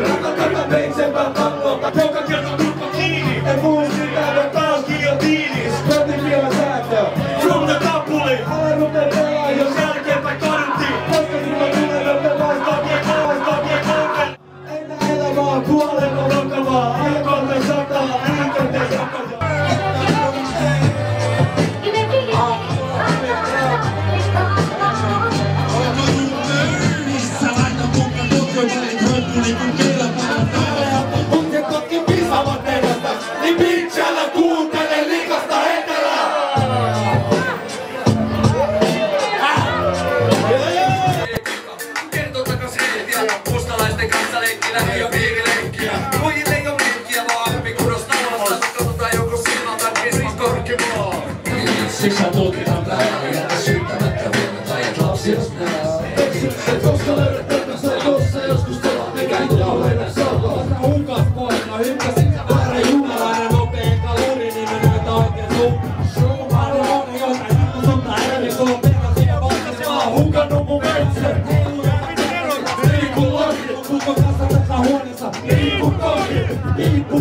Rakatata veitsempää tangolta, joka kerta turpa kiinni. En puhu sitä, vaan taas giljotiinis. Kotin vielä säätö. From the tapuli. Älä rupee pelaa, jos jälkeenpäin kaduttiin. Koska sulla tulee rupee vaistaa kiekkoon. Enää elämää, kuolema vakavaa. Ajakorten sataa, äänkönten sataa. Mustalaisten kanssa leikki lähi ja piikileikkiä. Pojille ei oo leikkiä, vaan appikudos navassa. Katsotaan joko silmä tai pisma korkimaa. Siksi tutkitaan täällä, jätä syyttämättä huomenta ajat lapsi jos nää. Et koska löydät tätä tossa joskus telat, mikä ei kauheena salaa. Vasta hukas poika, hykkäsin väärä jumalainen nopee kaluri, niin me näytä oikein sun. Harvoin jotain, mutta ääni tuo pekasi ja vastas mä oon hukannut mun veitsen. Liiku kanssa tässä huoneessa, liiku kohi, liiku